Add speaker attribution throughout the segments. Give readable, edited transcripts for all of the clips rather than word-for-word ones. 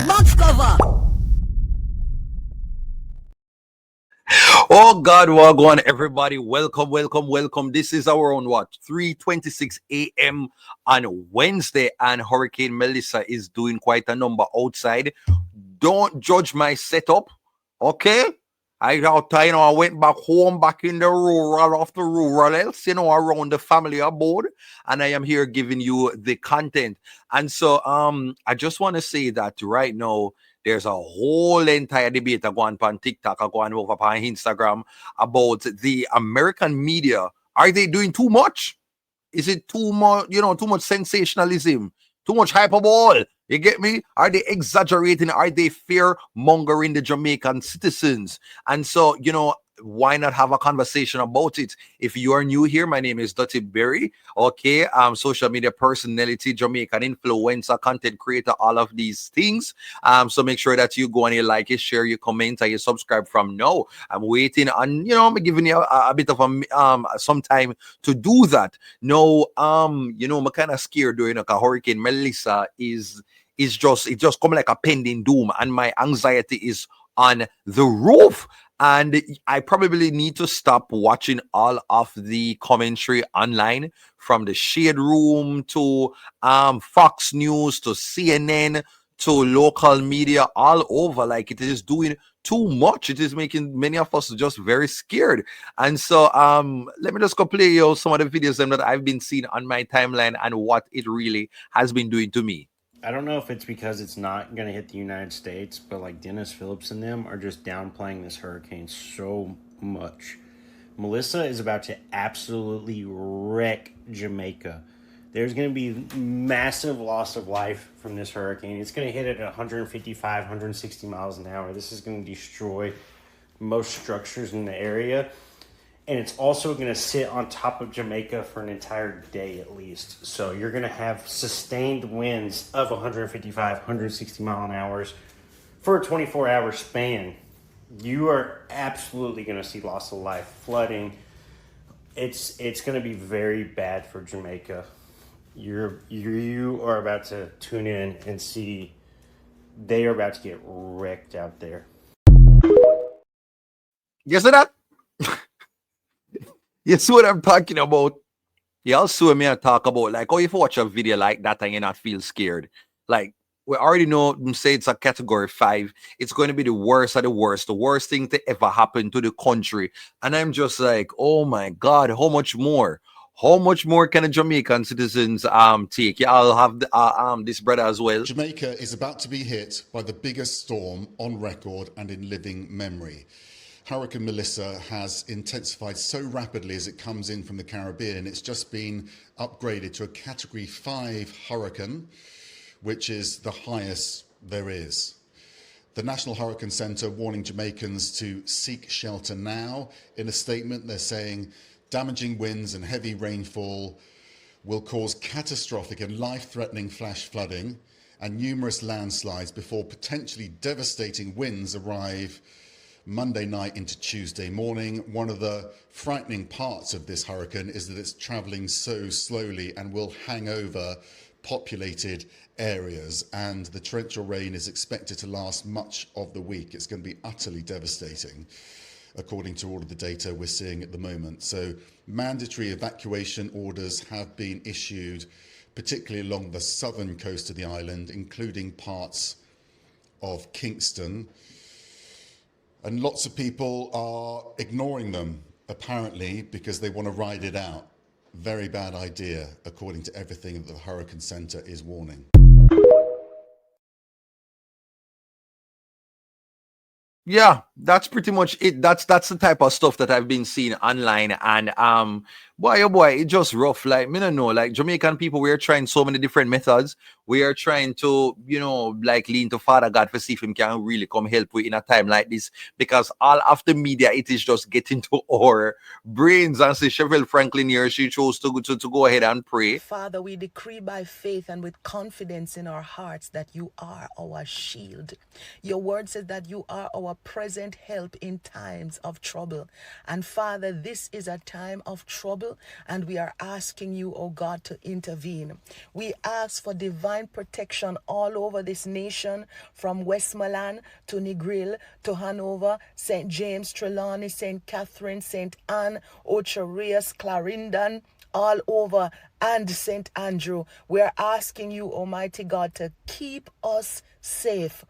Speaker 1: Box cover.
Speaker 2: Oh God, wagwan, everybody, welcome, welcome, welcome. This is our own what 3:26 a.m. on Wednesday, and Hurricane Melissa is doing quite a number outside. Don't judge my setup, okay? I went back home, back in the rural of the rural else, around the family abode, and I am here giving you the content. And so, I just want to say that right now there's a whole entire debate going on TikTok, going over on Instagram about the American media. Are they doing too much? Is it too much, too much sensationalism, too much hyperbole? You get me? Are they exaggerating? Are they fear mongering the Jamaican citizens? And so, why not have a conversation about it? If you are new here, my name is Dutty Berry. Okay, social media personality, Jamaican influencer, content creator, all of these things. So make sure that you go and you like it, share, you comment, and you subscribe from now. I'm waiting on, I'm giving you a bit of some time to do that. No, I'm kind of scared during like a Hurricane Melissa is just come like a pending doom, and my anxiety is on the roof. And I probably need to stop watching all of the commentary online, from the Shade Room to Fox News to CNN to local media all over. Like, it is doing too much. It is making many of us just very scared. And so let me just go play you some of the videos that I've been seeing on my timeline and what it really has been doing to me.
Speaker 3: I don't know if it's because it's not going to hit the United States, but like Dennis Phillips and them are just downplaying this hurricane so much. Melissa is about to absolutely wreck Jamaica. There's going to be massive loss of life from this hurricane. It's going to hit at 155, 160 miles an hour. This is going to destroy most structures in the area. And it's also going to sit on top of Jamaica for an entire day at least. So you're going to have sustained winds of 155, 160 mile an hour for a 24-hour span. You are absolutely going to see loss of life, flooding. It's going to be very bad for Jamaica. You are about to tune in and see they are about to get wrecked out there.
Speaker 2: You see that? You see what I'm talking about? You also me talk about, like, if you watch a video like that and you not feel scared. Like, we already know them say it's a category 5. It's going to be the worst of the worst thing to ever happen to the country. And I'm just like, oh my God, how much more? How much more can the Jamaican citizens take? Yeah, I'll have this brother as well.
Speaker 4: Jamaica is about to be hit by the biggest storm on record and in living memory. Hurricane Melissa has intensified so rapidly as it comes in from the Caribbean. It's just been upgraded to a Category 5 hurricane, which is the highest there is. The National Hurricane Centre warning Jamaicans to seek shelter now. In a statement, they're saying damaging winds and heavy rainfall will cause catastrophic and life-threatening flash flooding and numerous landslides before potentially devastating winds arrive Monday night into Tuesday morning. One of the frightening parts of this hurricane is that it's travelling so slowly and will hang over populated areas, and the torrential rain is expected to last much of the week. It's going to be utterly devastating, according to all of the data we're seeing at the moment. So mandatory evacuation orders have been issued, particularly along the southern coast of the island, including parts of Kingston. And lots of people are ignoring them, apparently, because they want to ride it out. Very bad idea, according to everything that the Hurricane Centre is warning.
Speaker 2: Yeah, that's pretty much it. That's the type of stuff that I've been seeing online, and boy, oh boy, it's just rough. Like, me don't know, like, Jamaican people, we are trying so many different methods. We are trying to, like, lean to Father God for see if him can really come help we in a time like this, because all of the media, it is just getting to our brains. And say Chevelle Franklin here, she chose to go ahead and pray.
Speaker 1: Father, we decree by faith and with confidence in our hearts that you are our shield. Your word says that you are our present present help in times of trouble. And Father, this is a time of trouble, and we are asking you, oh God, to intervene. We ask for divine protection all over this nation, from Westmoreland to Negril to Hanover, St. James, Trelawney, St. Catherine, St. Anne, Ocherias, Clarendon, all over, and St. Andrew. We're asking you, Almighty God, to keep us safe.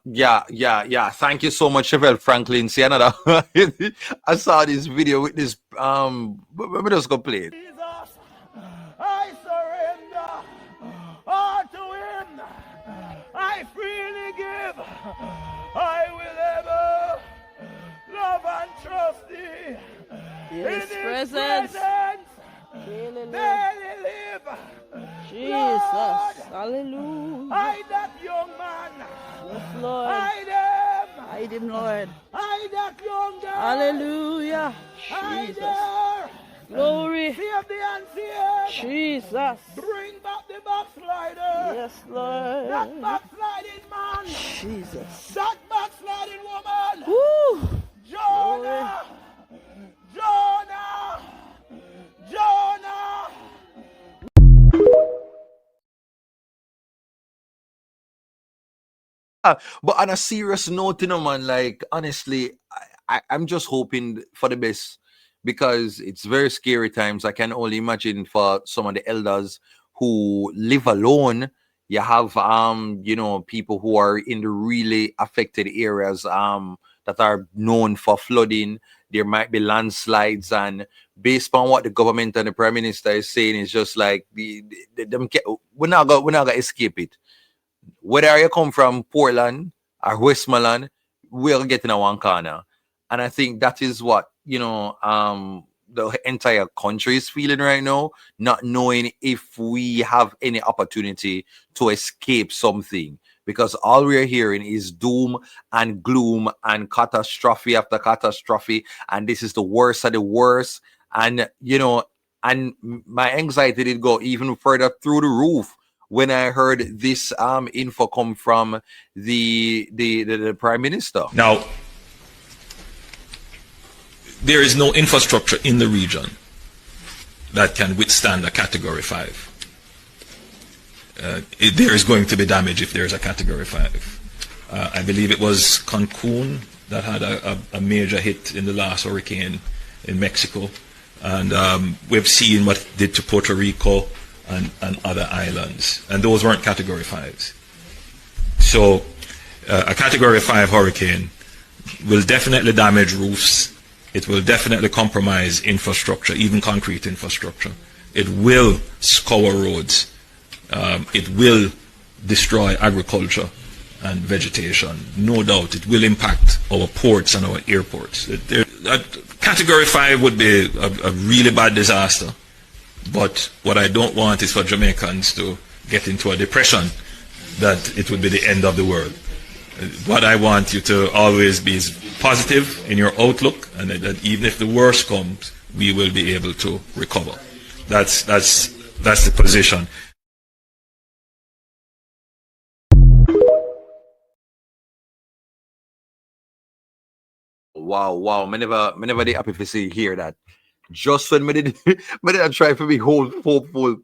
Speaker 2: Yeah. Thank you so much, Chevelle Franklin. See another. I saw this video with this. Let me just go play it.
Speaker 5: Jesus, I surrender all to him. I freely give. I will ever love and trust thee.
Speaker 6: His
Speaker 5: In
Speaker 6: presence.
Speaker 5: daily live.
Speaker 6: Jesus.
Speaker 5: Lord,
Speaker 6: Hallelujah.
Speaker 5: I that young man.
Speaker 6: Yes, Lord.
Speaker 5: Hide
Speaker 6: Him, Lord.
Speaker 5: I that young girl.
Speaker 6: Hallelujah.
Speaker 5: Hide
Speaker 6: Jesus.
Speaker 5: there.
Speaker 6: Glory.
Speaker 5: Save the unsaved.
Speaker 6: Jesus.
Speaker 5: Bring back the backslider.
Speaker 6: Yes, Lord.
Speaker 5: That backsliding man.
Speaker 6: Jesus.
Speaker 5: That backsliding woman.
Speaker 6: Woo.
Speaker 5: Jonah. Jonah. Jonah.
Speaker 2: But on a serious note, man, like honestly, I'm just hoping for the best, because it's very scary times. I can only imagine for some of the elders who live alone. You have people who are in the really affected areas that are known for flooding. There might be landslides, and based on what the government and the prime minister is saying, is just like we're not gonna escape it. Whether you come from Portland or Westmoreland, we're getting a one corner. And I think that is what, the entire country is feeling right now, not knowing if we have any opportunity to escape something. Because all we're hearing is doom and gloom and catastrophe after catastrophe. And this is the worst of the worst. And, and my anxiety did go even further through the roof when I heard this info come from the prime minister.
Speaker 7: Now, there is no infrastructure in the region that can withstand a Category 5. There is going to be damage if there is a Category 5. I believe it was Cancun that had a major hit in the last hurricane in Mexico. And we've seen what it did to Puerto Rico and other islands. And those weren't Category 5s. So a Category 5 hurricane will definitely damage roofs. It will definitely compromise infrastructure, even concrete infrastructure. It will scour roads. It will destroy agriculture and vegetation. No doubt it will impact our ports and our airports. Category 5 would be a really bad disaster. But what I don't want is for Jamaicans to get into a depression that it would be the end of the world. What I want you to always be is positive in your outlook, and that even if the worst comes, we will be able to recover. That's the position.
Speaker 2: Wow. Me never the happy to see hear that. Just when me did I try to be hopeful.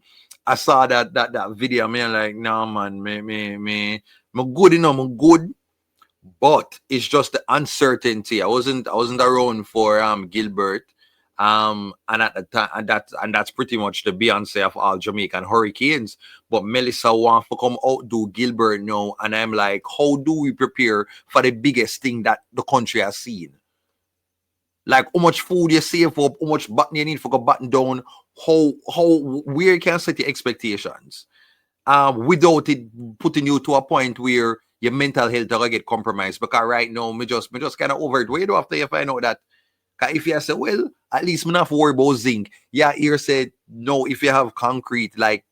Speaker 2: I saw that video. Me like, nah man, me good, me good. But it's just the uncertainty. I wasn't around for Gilbert. And at the time, and that's pretty much the Beyonce of all Jamaican hurricanes. But Melissa wants to come out do Gilbert now, and I'm like, how do we prepare for the biggest thing that the country has seen? Like how much food you save up, how much button you need for go button down, where you can set your expectations. Without it putting you to a point where your mental health will get compromised. Because right now, me just kind of over it. Wait after you find out that. Because if you say, well, at least me not worry about zinc. Yeah, here said, no, if you have concrete, like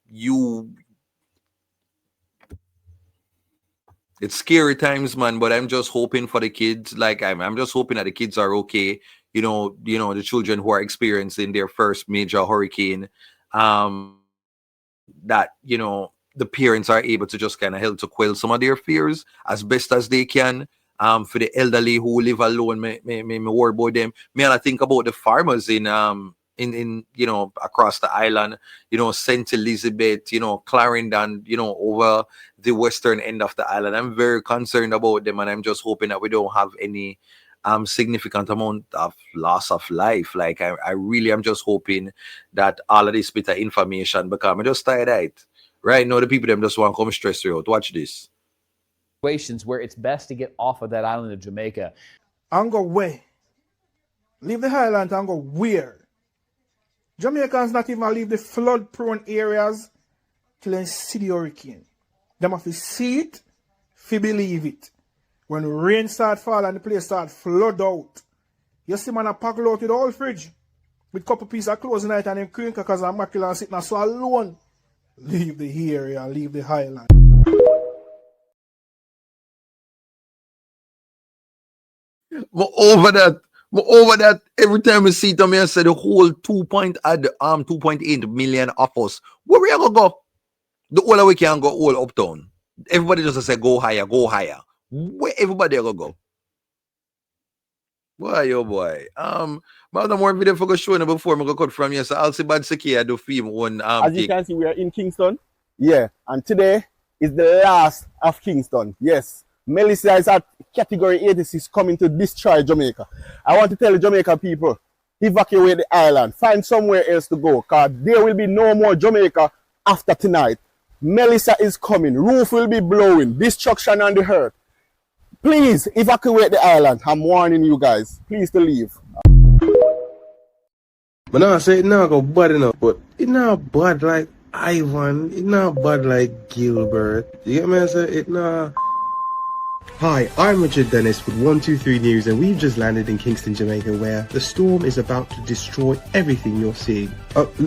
Speaker 2: it's scary times, man, but I'm just hoping for the kids. Like I'm just hoping that the kids are okay. The children who are experiencing their first major hurricane. That the parents are able to just kind of help to quell some of their fears as best as they can. For the elderly who live alone, me worry about them. Me and I think about the farmers in across the island, St. Elizabeth, Clarendon, over the western end of the island. I'm very concerned about them, and I'm just hoping that we don't have any significant amount of loss of life. Like I really am just hoping that all of this bit of information, because I'm just tired of it. Right now, the people them just want to come stress you out. Watch this.
Speaker 8: Situations where it's best to get off of that island of Jamaica.
Speaker 5: And go where? Leave the highlands and go where? Jamaicans not even leave the flood-prone areas till they see the hurricane. Them have to see it, fi believe it. When rain start fall and the place start flood out, you see man a pack out with the whole fridge with couple pieces of clothes in it and them crank because I'm macular sitting so alone. Leave the area, leave the highland.
Speaker 2: Over that, every time we see them, I say the whole 2.8 million of us. Where we are gonna go? The whole we can go all uptown. Everybody just say go higher, go higher. Where everybody gonna go? Boy, oh boy. But no more video for go showing before I go cut from here. So I'll see bad Seki do film on
Speaker 9: as you can see, we are in Kingston. Yeah, and today is the last of Kingston. Yes. Melissa is at category 86 coming to destroy Jamaica. I want to tell the Jamaica people, evacuate the island. Find somewhere else to go, because there will be no more Jamaica after tonight. Melissa is coming. Roof will be blowing. Destruction on the earth. Please evacuate the island. I'm warning you guys. Please to leave.
Speaker 10: But now I say it now go bad enough, but it not bad like Ivan. It not bad like Gilbert. You get me? I say it not. Hi, I'm Richard Dennis with 123 News, and we've just landed in Kingston, Jamaica, where the storm is about to destroy everything you're seeing.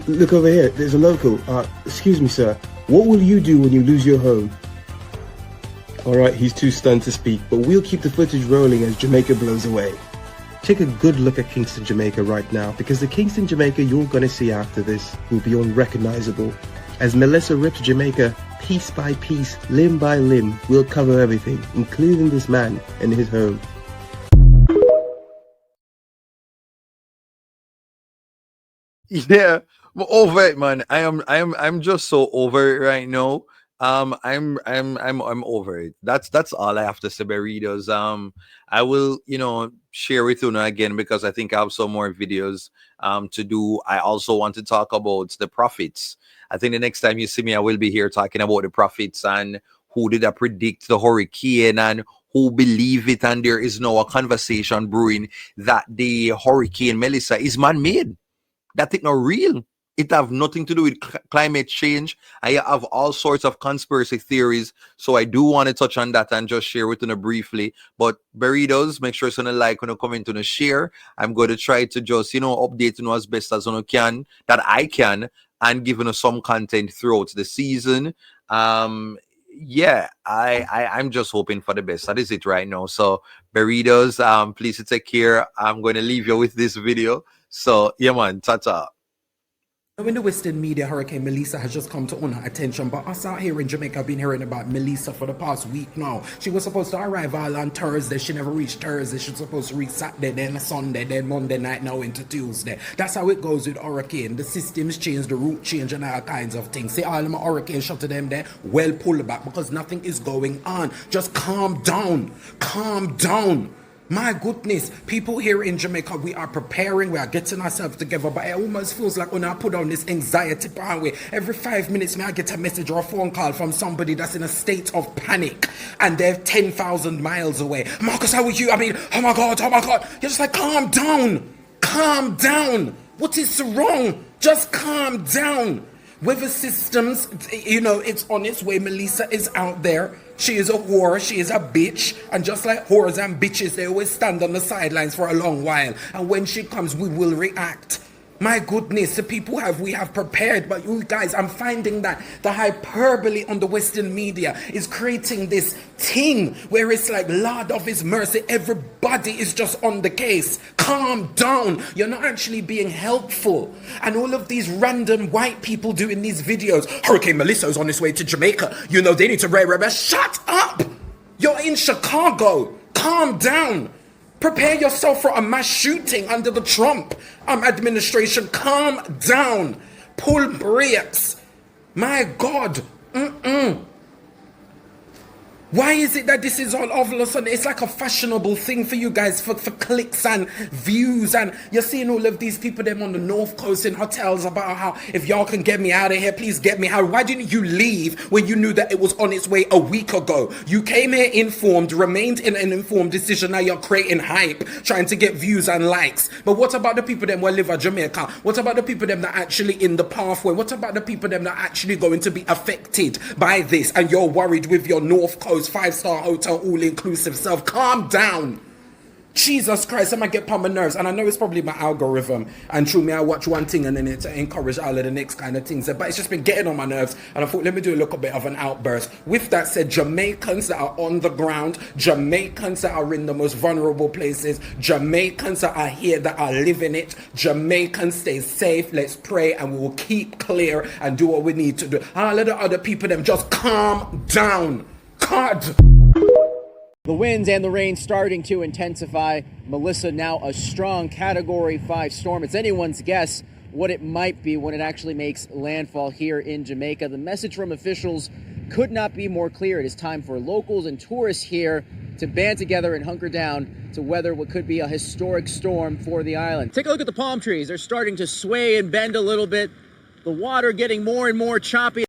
Speaker 10: Look over here, there's a local. Excuse me, sir. What will you do when you lose your home? Alright, he's too stunned to speak, but we'll keep the footage rolling as Jamaica blows away. Take a good look at Kingston, Jamaica right now, because the Kingston, Jamaica you're gonna see after this will be unrecognizable. As Melissa rips Jamaica piece by piece, limb by limb, we'll cover everything, including this man and his home.
Speaker 2: Yeah, I'm over it, man. I'm just so over it right now. I'm over it. That's all I have to say, Burritos. I will, share with you now again, because I think I have some more videos to do. I also want to talk about the prophets. I think the next time you see me, I will be here talking about the prophets and who did I predict the hurricane and who believe it. And there is now a conversation brewing that the hurricane Melissa is man-made. That thing not real. It have nothing to do with climate change. I have all sorts of conspiracy theories. So I do want to touch on that and just share with you briefly. But Burritos, make sure you like, comment, share. I'm going to try to just, update as best as I can, that I can, and giving us some content throughout the season. Yeah, I'm just hoping for the best. That is it right now. So Burritos, please take care. I'm going to leave you with this video. So yeah, man, ta-ta.
Speaker 11: In the Western media, Hurricane Melissa has just come to our attention, but us out here in Jamaica have been hearing about Melissa for the past week now. She was supposed to arrive on Thursday. She never reached Thursday. She was supposed to reach Saturday, then Sunday, then Monday night, now into Tuesday. That's how it goes with hurricane. The systems change, the route change, and all kinds of things. See, all them hurricane shot to them there, well, pull back, because nothing is going on. Just calm down. Calm down. My goodness, people here in Jamaica, we are preparing, we are getting ourselves together, but it almost feels like when I put on this anxiety power, every 5 minutes, I get a message or a phone call from somebody that's in a state of panic, and they're 10,000 miles away. Marcus, how are you? I mean, oh my God. You're just like, calm down. What is wrong? Just calm down. Weather systems, it's on its way. Melissa is out there. She is a whore, she is a bitch, and just like whores and bitches, they always stand on the sidelines for a long while, and when she comes, we will react. My goodness, the people we have prepared, but you guys, I'm finding that the hyperbole on the Western media is creating this thing where it's like, Lord of His mercy, everybody is just on the case. Calm down. You're not actually being helpful. And all of these random white people doing these videos, Hurricane Melissa is on its way to Jamaica. You know, they need to shut up. You're in Chicago. Calm down. Prepare yourself for a mass shooting under the Trump administration. Calm down. Pull brakes. My God. Why is it that this is all of a sudden? It's like a fashionable thing for you guys for clicks and views. And you're seeing all of these people them on the North Coast in hotels about how, if y'all can get me out of here, please get me out. Why didn't you leave when you knew that it was on its way a week ago? You came here informed, remained in an informed decision. Now you're creating hype, trying to get views and likes. But what about the people them who live in Jamaica? What about the people them that actually in the pathway? What about the people them that actually going to be affected by this? And you're worried with your North Coast 5-star hotel all-inclusive self. Calm down. Jesus Christ, I might get upon my nerves. And I know it's probably my algorithm. And true me, I watch one thing and then it encourage all of the next kind of things. But it's just been getting on my nerves. And I thought, let me do a little bit of an outburst. With that said, Jamaicans that are on the ground, Jamaicans that are in the most vulnerable places, Jamaicans that are here that are living it, Jamaicans, stay safe. Let's pray and we will keep clear and do what we need to do. All of the other people, them just calm down. God.
Speaker 12: The winds and the rain starting to intensify. Melissa now a strong Category 5 storm. It's anyone's guess what it might be when it actually makes landfall here in Jamaica. The message from officials could not be more clear. It is time for locals and tourists here to band together and hunker down to weather what could be a historic storm for the island. Take a look at the palm trees. They're starting to sway and bend a little bit. The water getting more and more choppy.